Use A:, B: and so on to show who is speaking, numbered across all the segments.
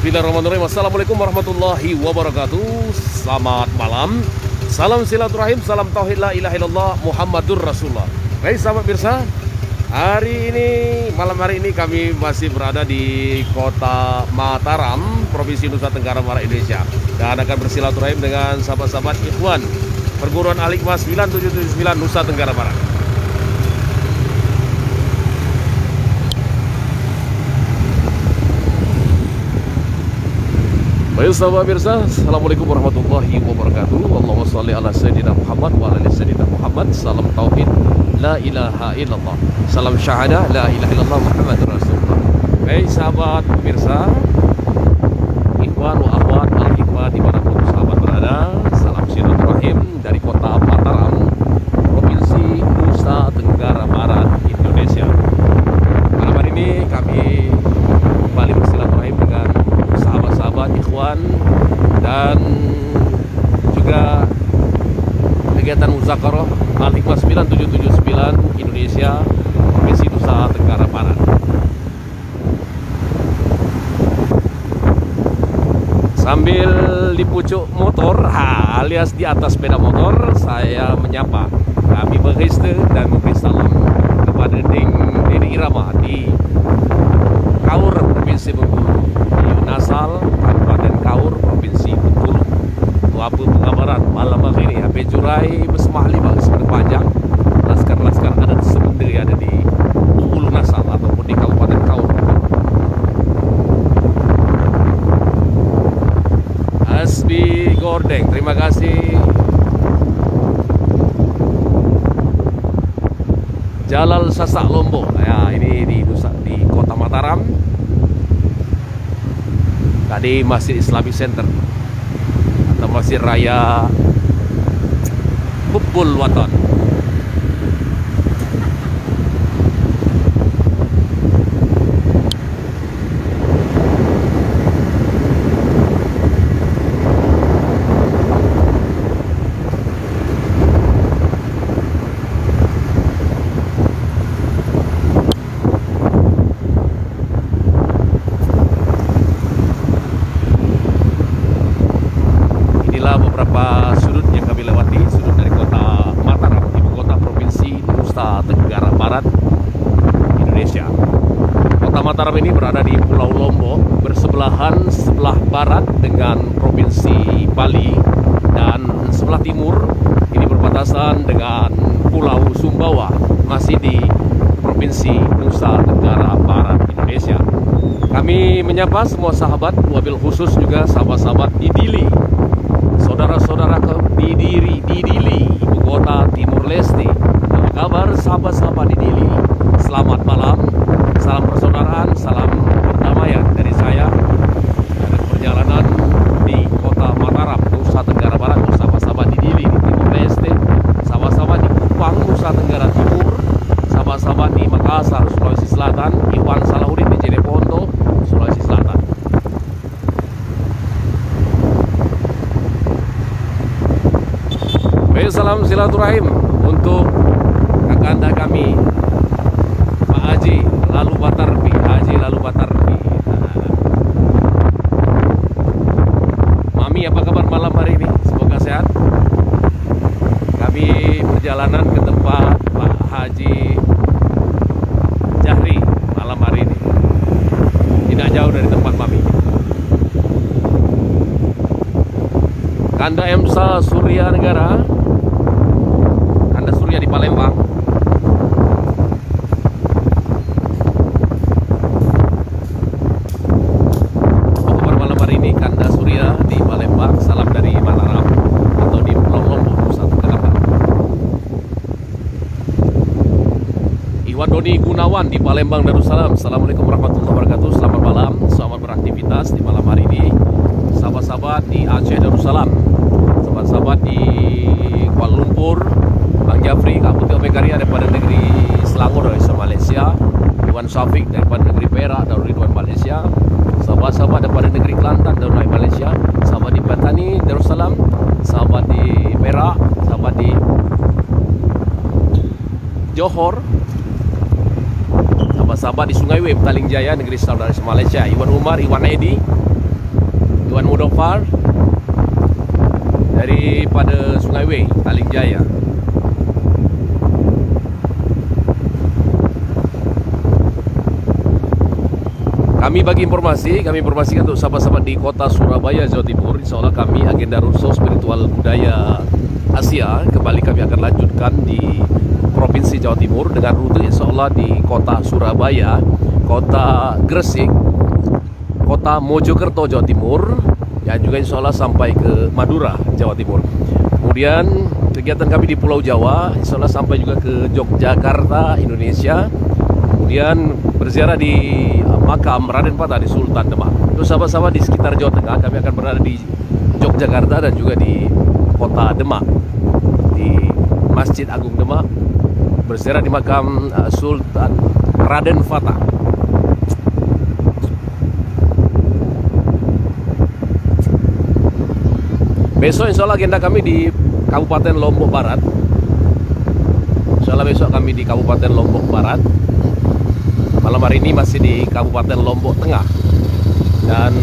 A: Bismillahirrahmanirrahim. Assalamualaikum warahmatullahi wabarakatuh. Selamat malam. Salam silaturahim, salam tauhid, la ilaha illallah Muhammadur Rasulullah. Baik sahabat pemirsa, malam hari ini kami masih berada di Kota Mataram, Provinsi Nusa Tenggara Barat, Indonesia, dan akan bersilaturahim dengan sahabat-sahabat Ikhwan Perguruan Al-Hikmah 9779 Nusa Tenggara Barat. Baik sahabat pemirsa, Assalamualaikum warahmatullahi wabarakatuh. Allahumma sholli ala sayyidina Muhammad wa ala sayyidina Muhammad. Salam tauhid, la ilaha illallah. Salam syahadah, la ilaha illallah Muhammadur Rasulullah. Baik sahabat pemirsa, ikhwan wa akhwat al-hikmah dimanapun sahabat berada, salam silaturahim dari Kota Mataram, Provinsi Nusa Tenggara Barat, Indonesia. Malam hari ini kami kembali bersilaturahim dengan sahabat-sahabat ikhwan dan juga kegiatan muzakarah Al-Hikmah 9779 Indonesia, Provinsi Nusa Tenggara Barat. Sambil di pucuk motor alias di atas sepeda motor, saya menyapa kami berhiste dan memberi salam kepada Deni Irama di Kaur, Provinsi Bengkulu, di Nasal, Kabupaten Kaur, Provinsi Bengkulu. Itu apa pengabaran malam hari ini? HP Jurai bersemah lima sepanjang laskar-laskar adat Semende yang ada di Ulu Nasal ataupun di Kabupaten Kaur. Asbi Gordeng, terima kasih. Jalal Sasak Lombok, ya ini di Kota Mataram. Tadi Masjid Islamic Center atau Masjid Raya Hubbul Watan. Beberapa sudut yang kami lewati, sudut dari Kota Mataram, ibu kota Provinsi Nusa Tenggara Barat, Indonesia. Kota Mataram ini berada di Pulau Lombok, bersebelahan sebelah barat dengan Provinsi Bali, dan sebelah timur ini berbatasan dengan Pulau Sumbawa, masih di Provinsi Nusa Tenggara Barat, Indonesia. Kami menyapa semua sahabat, wabil khusus juga sahabat-sahabat di Dili, saudara-saudara di Dili, ibu kota Timur Leste. Apa kabar sahabat-sahabat di Dili? Selamat malam, salam persaudaraan, salam perdamaian dari saya. Ada perjalanan di Kota Mataram, Nusa Tenggara Barat, sahabat-sahabat di Dili, di Timur Leste, sahabat-sahabat di Kupang, Nusa Tenggara Timur, sahabat-sahabat di Makassar, Sulawesi Selatan, Iwan Salahuddin di Jeneponto, Sulawesi Selatan. Baik, salam silaturahim untuk kakanda kami Pak Haji Lalu Batarbi, Mami, apa kabar malam hari ini? Semoga sehat. Kami perjalanan ke tempat Pak Haji Jahri malam hari ini, tidak jauh dari tempat Mami. Kanda Emsa Surya Negara, Kanda Surya di Palembang. Apa kabar malam hari ini Kanda Surya di Palembang? Salam dari Mataram atau di Pulau Lombok, Nusa Tenggara Barat. Iwan Doni Gunawan di Palembang, Darussalam. Assalamualaikum warahmatullahi wabarakatuh. Selamat malam, selamat beraktivitas di malam hari ini. Sahabat-sahabat di Aceh Darussalam, sahabat-sahabat di Kuala Lumpur, Bang Jafri, Kak Putih Omegari daripada negeri Selangor dari Malaysia, Iwan Syafiq daripada negeri Perak dari Ridwan Malaysia, sahabat-sahabat daripada negeri Kelantan dari Malaysia, sahabat di Patani Darussalam, sahabat di Perak, sahabat di Johor, sahabat-sahabat di Sungai Web, Taling Jaya, negeri Saudara Malaysia, Iwan Umar, Iwan Edi, Tuan Mudofar daripada Sungai Wei, Taling Jaya. Kami informasikan untuk sahabat-sahabat di kota Surabaya, Jawa Timur. InsyaAllah kami agenda Roadshow Spiritual Budaya Asia kembali kami akan lanjutkan di Provinsi Jawa Timur dengan rute insyaAllah di kota Surabaya, kota Gresik, kota Mojokerto, Jawa Timur, dan juga insyaAllah sampai ke Madura, Jawa Timur. Kemudian kegiatan kami di Pulau Jawa, insyaAllah sampai juga ke Yogyakarta, Indonesia. Kemudian berziarah di makam Raden Patah di Sultan Demak. Untuk sahabat-sahabat di sekitar Jawa Tengah, kami akan berada di Yogyakarta dan juga di kota Demak, di Masjid Agung Demak, berziarah di makam Sultan Raden Patah. Besok insya Allah agenda kami di Kabupaten Lombok Barat. Insya Allah besok kami di Kabupaten Lombok Barat. Malam hari ini masih di Kabupaten Lombok Tengah. Dan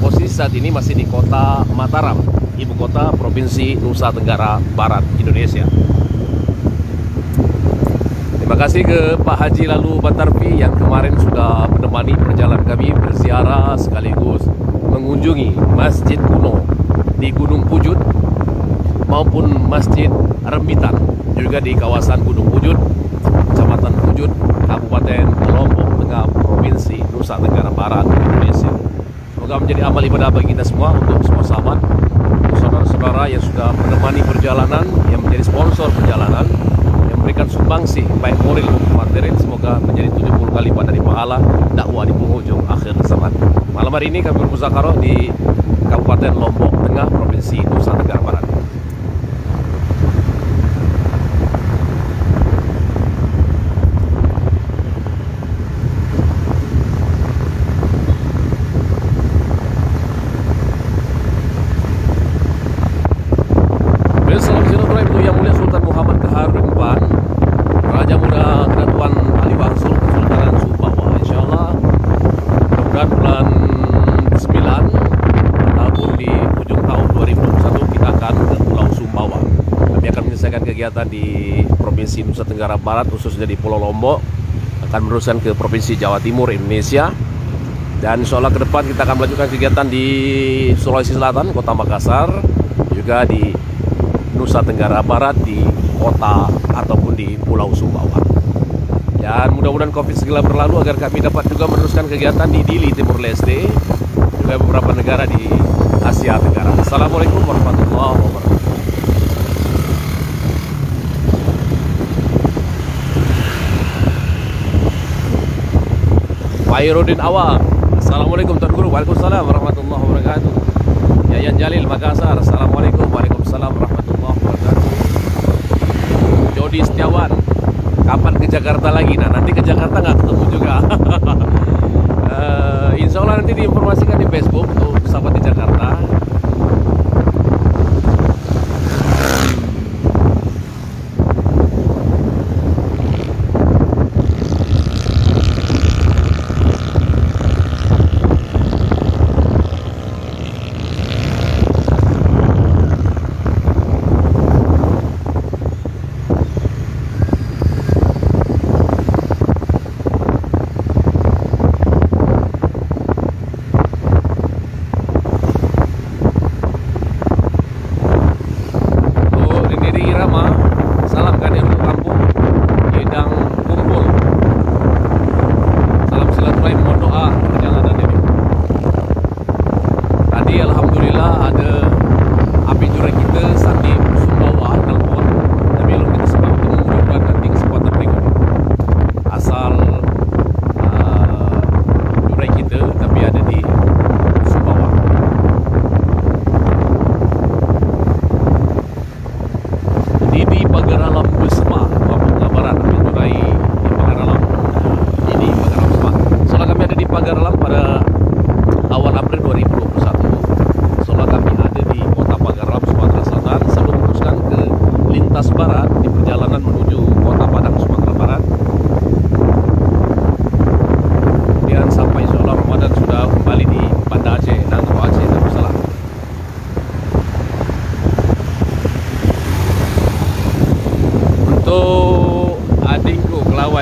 A: posisi saat ini masih di kota Mataram, ibu kota Provinsi Nusa Tenggara Barat, Indonesia. Terima kasih ke Pak Haji Lalu Batarfi yang kemarin sudah menemani perjalanan kami berziarah sekaligus mengunjungi Masjid kuno di Gunung Pujut maupun Masjid Rembitan juga di kawasan Gunung Pujut, Kecamatan Pujut, Kabupaten Lombok Tengah, Provinsi Nusa Tenggara Barat, Indonesia. Semoga menjadi amal ibadah bagi kita semua, untuk semua sahabat, untuk saudara-saudara yang sudah menemani perjalanan, yang menjadi sponsor perjalanan, yang memberikan sumbangsi baik moral maupun materi. Semoga menjadi 70 kali lipat dari pahala dakwah di penghujung akhir zaman. Malam hari ini kami bermuzakarah di Kabupaten Lombok Tengah, Provinsi Nusa Tenggara Barat. Assalamualaikum yang mulia Sultan Muhammad Kahar Remban, Raja Muda Kerajaan Ali Wangsul Kesultanan Sumbawa. InsyaAllah mudah-mudahan bulan 9 tahun di ujung tahun 2021 kita akan ke Pulau Sumbawa. Kami akan menyelesaikan kegiatan di Provinsi Nusa Tenggara Barat, khususnya di Pulau Lombok, akan meneruskan ke Provinsi Jawa Timur, Indonesia. Dan insyaAllah ke depan kita akan melanjutkan kegiatan di Sulawesi Selatan, Kota Makassar, juga di Nusa Tenggara Barat, di kota ataupun di Pulau Sumbawa. Dan mudah-mudahan COVID segera berlalu agar kami dapat juga meneruskan kegiatan di Dili, Timur Leste, juga beberapa negara di Asia Tenggara. Assalamualaikum warahmatullahi wabarakatuh. Fairudin Awam, Assalamualaikum Tuan Guru. Waalaikumsalam warahmatullahi wabarakatuh. Yayan Jalil Makassar, Assalamualaikum. Waalaikumsalam warahmatullahi wabarakatuh. Jody Setiawan, kapan ke Jakarta lagi? Nah, nanti ke Jakarta nggak ketemu juga. Insya Allah nanti diinformasikan di Facebook untuk sahabat di Jakarta.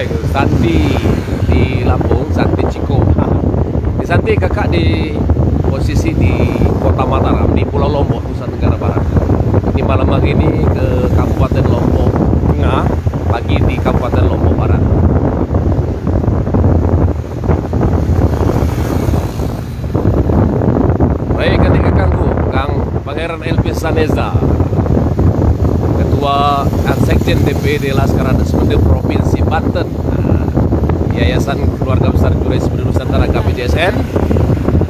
A: baik. Santi di Lampung, Santi Ciko. Di Santi kakak di posisi di Kota Mataram di Pulau Lombok, Nusa Tenggara Barat. Ini malam hari ini ke Kabupaten Lombok Tengah, pagi di Kabupaten Lombok Barat. Baik, adik kakangku, Kang Pangeran Elvis Saneza, Ketua Sekjen DPD Laskar Adat Semende Provinsi Banten, Yayasan Keluarga Besar Jurai Semende Nusantara KPJSN,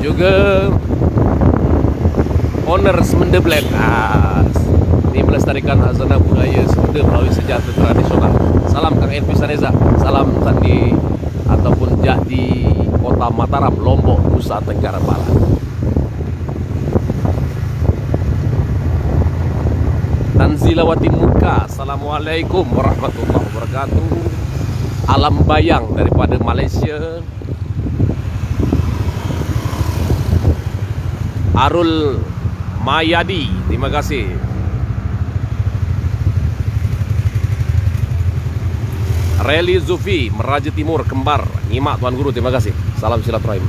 A: juga owner Semende Blend. Ini melestarikan hazanah budaya Semende melalui sejarah tradisional. Salam Kang Elvis Saneza, salam Sandi ataupun Jak di Kota Mataram, Lombok, Nusa Tenggara Barat. Tanzilawati Muka, Assalamualaikum warahmatullahi wabarakatuh. Alam Bayang daripada Malaysia. Arul Mayadi, terima kasih. Reli Zufi, Meraja Timur, Kembar, nyimak Tuan Guru, terima kasih. Salam silaturahim.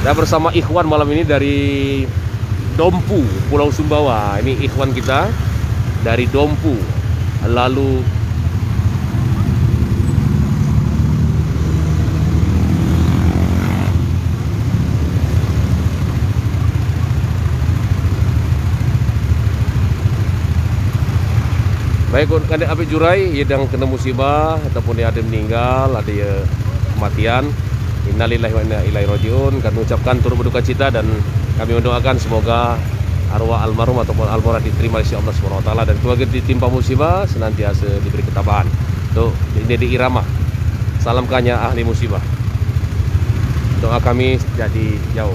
A: Saya bersama ikhwan malam ini dari Dompu, Pulau Sumbawa. Ini ikhwan kita dari Dompu. Lalu baik, kadang api jurai yang kena musibah ataupun dia ada meninggal, ada ya kematian. Innalillahi wa inna ilaihi rajiun. Kami ucapkan turut berduka cita dan kami mendoakan semoga arwah almarhum ataupun almarhum diterima oleh Allah Subhanahu wa taala, dan keluarga ditimpa musibah senantiasa diberi ketabahan. Tuh, ini di irama. Salam kanya ahli musibah. Doa kami jadi jauh.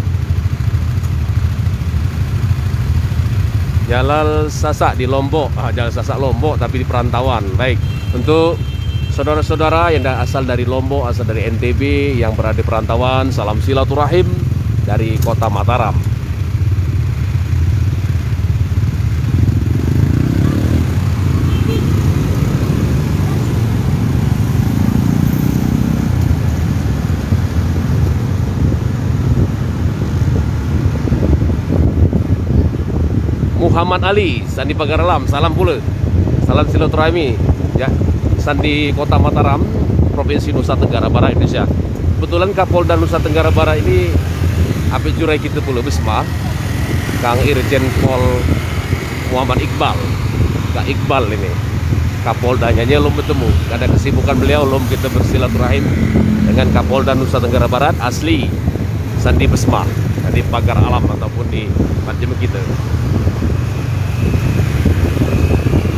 A: Jalal Sasak di Lombok, Jalal Sasak Lombok tapi di perantauan. Baik, untuk saudara-saudara yang asal dari Lombok, asal dari NTB yang berada di perantauan, salam silaturahim dari Kota Mataram. Muhammad Ali, Sandi Pagaralam, salam pula. Salam silaturahmi ya, Sandi Kota Mataram, Provinsi Nusa Tenggara Barat, Indonesia. Kebetulan Kapolda Nusa Tenggara Barat ini api jurai kita pula Besma, Kang Irjen Pol Muhammad Iqbal. Kak Iqbal ini Kapoldanya belum bertemu, ada kesibukan beliau, belum kita bersilaturahim dengan Kapolda Nusa Tenggara Barat asli Sandi Besma, di Pagar Alam ataupun di Panjang kita.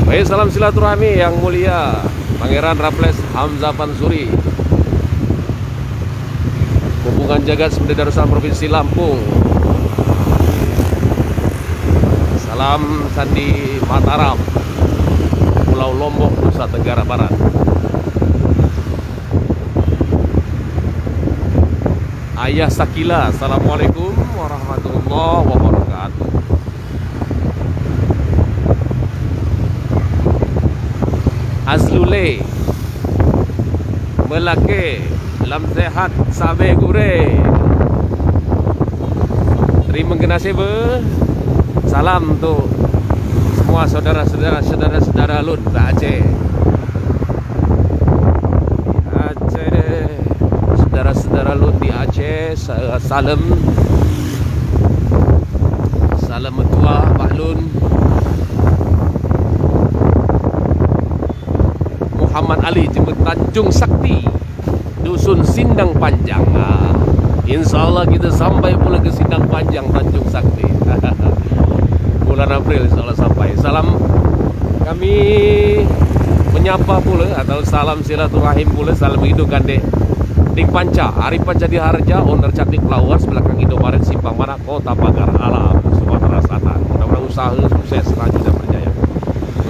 A: Baik, salam silaturahmi yang mulia Pangeran Raffles Hamzah Pansuri, Hubungan Jagat Semende Darussalam Provinsi Lampung. Salam Sandi Mataram, Pulau Lombok, Nusa Tenggara Barat. Ayah Sakila, assalamualaikum warahmatullahi wabarakatuh. Azlule Melake Lam sehat sabe gure. Terima kasih be. Salam untuk semua saudara-saudara Lun Aceh. Aceh deh. Saudara-saudara Lun di Aceh, salam. Salam tua Pak Lun. Muhammad Ali Jember Tanjung Sakti, Dusun Sindang Panjang. Insya Allah kita sampai pula ke Sindang Panjang Tanjung Sakti. Bulan April insya Allah sampai. Salam kami menyapa pula atau salam silaturahim pula, salam hidup gandek Dik Panca, Ari Panca di Harja, owner Cantik Flowers, belakang Indomaret Simpang Mana, Kota Pagar Alam, Sumatera Selatan. Mudah-mudahan usaha sukses, maju dan berjaya.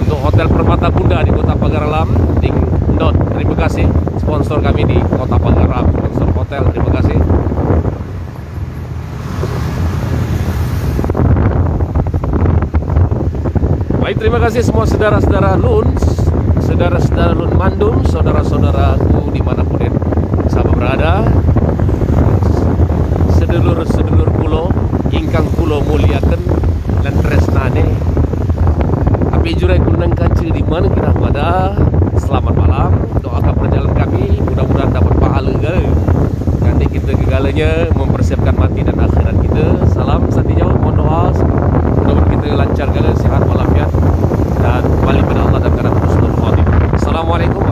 A: Untuk Hotel Permata Bunda di Kota Pagar Alam, Ding Dot, terima kasih sponsor kami di Kota Pagar Alam, sponsor hotel, terima kasih. Baik, terima kasih semua saudara-saudara Lun, saudara-saudara Lun Mandum, saudara-saudaraku dimanapun yang sahabat berada, sedulur-sedulur kulo ingkang kulo muliakan dan tresnane, api jurai kunang kancil di mana kita pada. Selamat malam, doakan perjalanan kami mudah-mudahan dapat pahala nanti kita kegalanya mempersiapkan mati dan akhirat kita. Salam santinya, mohon doa mudah-mudahan kita lancar sehat walafiat dan kembali pada Allah dan karena Rasulullah. Assalamualaikum